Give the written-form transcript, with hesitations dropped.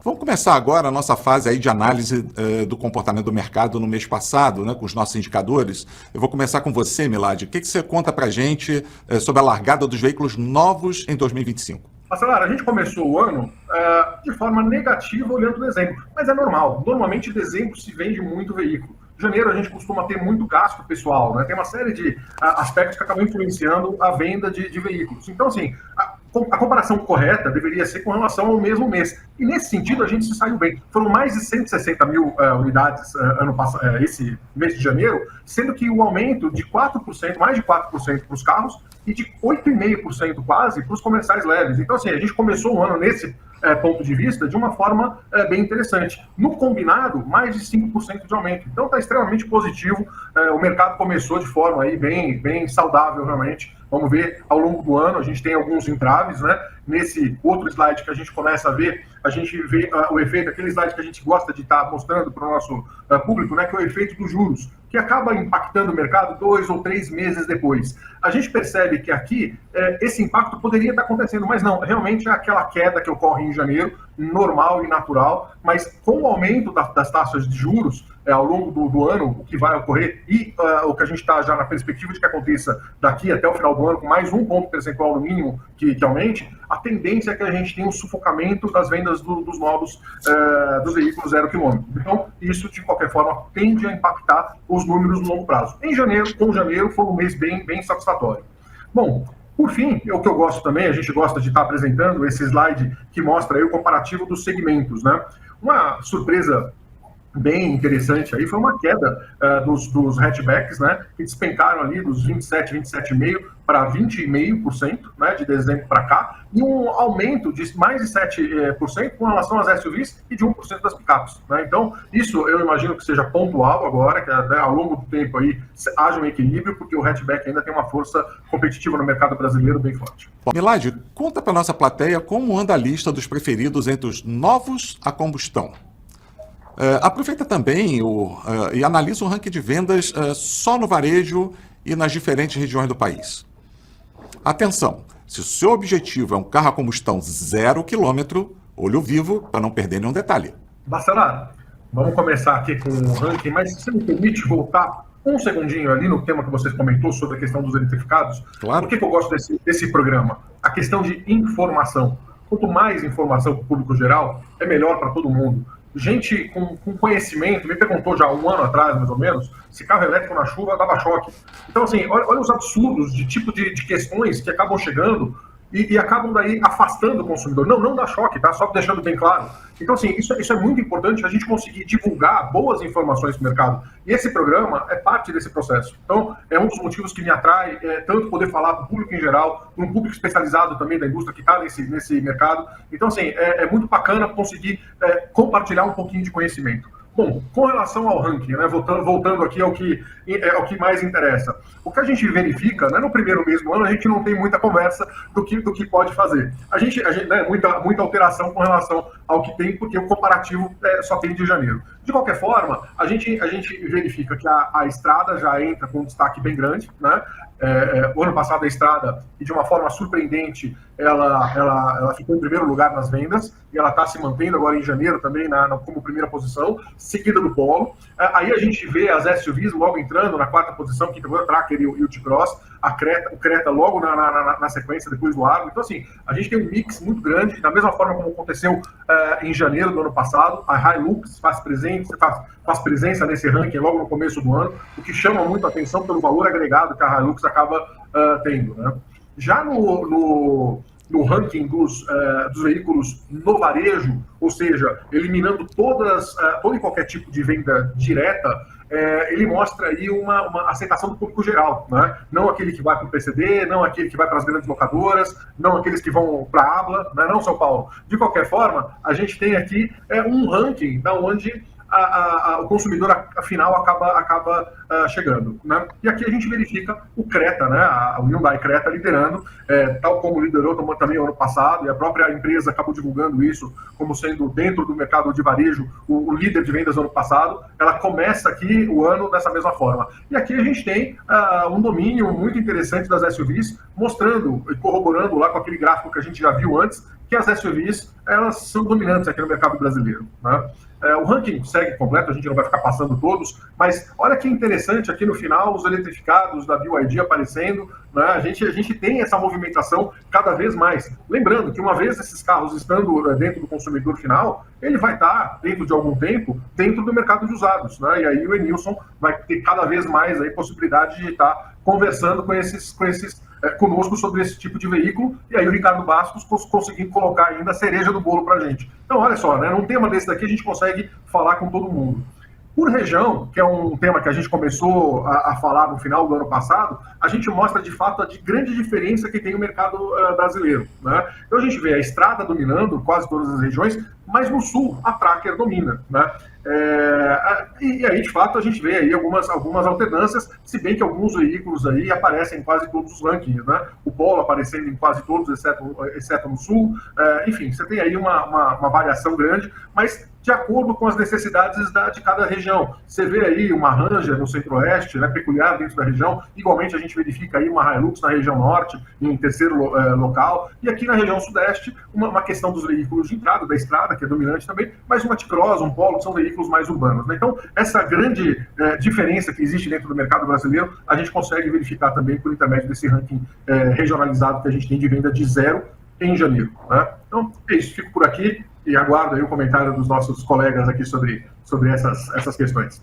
Vamos começar agora a nossa fase aí de análise do comportamento do mercado no mês passado, né, com os nossos indicadores. Eu vou começar com você, Milad. O que você conta para a gente sobre a largada dos veículos novos em 2025? Bacelar, a gente começou o ano de forma negativa olhando dezembro, mas é normal. Normalmente em dezembro se vende muito veículo. Em janeiro a gente costuma ter muito gasto pessoal, né? Tem uma série de aspectos que acabam influenciando a venda de veículos. Então, assim, a comparação correta deveria ser com relação ao mesmo mês. E nesse sentido a gente se saiu bem. Foram mais de 160 mil unidades ano passado, esse mês de janeiro, sendo que o aumento de 4%, mais de 4% para os carros e de 8,5% quase para os comerciais leves. Então, assim, a gente começou o ano nesse ponto de vista de uma forma bem interessante. No combinado, mais de 5% de aumento. Então, está extremamente positivo. O mercado começou de forma aí bem saudável, realmente. Vamos ver ao longo do ano, a gente tem alguns entraves, né? Nesse outro slide que a gente começa a ver, a gente vê o efeito, aquele slide que a gente gosta de estar mostrando para o nosso público, né? Que é o efeito dos juros, que acaba impactando o mercado 2 ou 3 meses depois. A gente percebe que aqui esse impacto poderia estar acontecendo, mas não, realmente é aquela queda que ocorre em janeiro, normal e natural, mas com o aumento das taxas de juros ao longo do ano, o que vai ocorrer, e o que a gente está já na perspectiva de que aconteça daqui até o final do ano, com mais um ponto percentual no mínimo que aumente, a tendência é que a gente tenha um sufocamento das vendas dos novos dos veículos 0 km. Então, isso, de qualquer forma, tende a impactar os números no longo prazo. Em janeiro, com janeiro, foi um mês bem satisfatório. Bom, por fim, o que eu gosto também, a gente gosta de estar apresentando esse slide que mostra aí o comparativo dos segmentos, né? Uma surpresa bem interessante aí foi uma queda dos hatchbacks, né, que despencaram ali dos 27,5% para 20,5%, né, de dezembro para cá, e um aumento de mais de 7% com relação às SUVs e de 1% das picapes, né? Então, isso eu imagino que seja pontual agora, que até ao longo do tempo aí haja um equilíbrio, porque o hatchback ainda tem uma força competitiva no mercado brasileiro bem forte. Milad, conta para nossa plateia como anda a lista dos preferidos entre os novos a combustão. Aproveita também e analisa o ranking de vendas só no varejo e nas diferentes regiões do país. Atenção, se o seu objetivo é um carro a combustão 0 km, olho vivo para não perder nenhum detalhe. Bacelar, vamos começar aqui com o ranking, mas se me permite voltar um segundinho ali no tema que vocês comentou sobre a questão dos eletrificados. Claro. Por que eu gosto desse programa? A questão de informação. Quanto mais informação para o público geral, é melhor para todo mundo. Gente com conhecimento me perguntou já um ano atrás, mais ou menos, se carro elétrico na chuva dava choque. Então, assim, olha os absurdos de tipo de questões que acabam chegando e acabam daí afastando o consumidor. Não dá choque, tá? Só deixando bem claro. Então, assim, isso é muito importante, a gente conseguir divulgar boas informações para o mercado. E esse programa é parte desse processo. Então, é um dos motivos que me atrai, tanto poder falar para o público em geral, para um público especializado também da indústria que está nesse mercado. Então, assim, é muito bacana conseguir compartilhar um pouquinho de conhecimento. Bom, com relação ao ranking, né, voltando aqui ao que mais interessa, o que a gente verifica, né, no primeiro mês do ano, a gente não tem muita conversa do que pode fazer. A gente né, muita alteração com relação ao que tem, porque o comparativo só tem de janeiro. De qualquer forma, a gente verifica que a estrada já entra com um destaque bem grande, né? O ano passado a estrada, e de uma forma surpreendente, ela ficou em primeiro lugar nas vendas, e ela está se mantendo agora em janeiro também como primeira posição, seguida do Polo. Aí a gente vê as SUVs logo entrando na quarta posição, que é o Tracker e o T-Cross, o Creta logo na sequência, depois do Argo. Então, assim, a gente tem um mix muito grande, da mesma forma como aconteceu em janeiro do ano passado. A Hilux faz presença nesse ranking logo no começo do ano, o que chama muito a atenção pelo valor agregado que a Hilux acaba tendo, né? Já no ranking dos veículos no varejo, ou seja, eliminando todo e qualquer tipo de venda direta, ele mostra aí uma aceitação do público geral, né? Não aquele que vai para o PCD, não aquele que vai para as grandes locadoras, não aqueles que vão para a Abla, né? Não São Paulo. De qualquer forma, a gente tem aqui um ranking da onde o consumidor afinal acaba chegando, né? E aqui a gente verifica o Creta, né? O Hyundai Creta liderando, tal como liderou também o ano passado, e a própria empresa acabou divulgando isso como sendo dentro do mercado de varejo o líder de vendas do ano passado. Ela começa aqui o ano dessa mesma forma. E aqui a gente tem um domínio muito interessante das SUVs, mostrando e corroborando lá com aquele gráfico que a gente já viu antes, que as SUVs, elas são dominantes aqui no mercado brasileiro, né? O ranking segue completo, a gente não vai ficar passando todos, mas olha que interessante aqui no final, os eletrificados da BYD aparecendo, né? A gente tem essa movimentação cada vez mais. Lembrando que uma vez esses carros estando dentro do consumidor final, ele vai estar, dentro de algum tempo, dentro do mercado de usados, né? E aí o Enilson vai ter cada vez mais aí possibilidade de estar conversando conosco sobre esse tipo de veículo, e aí o Ricardo Bastos conseguindo colocar ainda a cereja do bolo para a gente. Então, olha só, né, num tema desse daqui a gente consegue falar com todo mundo. Por região, que é um tema que a gente começou a falar no final do ano passado, a gente mostra de fato a grande diferença que tem o mercado brasileiro, né? Então a gente vê a estrada dominando quase todas as regiões, mas no sul a Tracker domina, né? E aí, de fato, a gente vê aí algumas alternâncias, se bem que alguns veículos aí aparecem em quase todos os rankings, né? O Polo aparecendo em quase todos, exceto no sul. Enfim, você tem aí uma variação grande, mas de acordo com as necessidades de cada região. Você vê aí uma Ranger no centro-oeste, né, peculiar dentro da região, igualmente a gente verifica aí uma Hilux na região norte, em terceiro local, e aqui na região sudeste, uma questão dos veículos de entrada, da estrada, que é dominante também, mas uma T-Cross, um Polo, são veículos mais urbanos, né? Então, essa grande diferença que existe dentro do mercado brasileiro, a gente consegue verificar também por intermédio desse ranking regionalizado que a gente tem de venda de zero em janeiro, né? Então, é isso, fico por aqui e aguardo aí o comentário dos nossos colegas aqui sobre essas questões.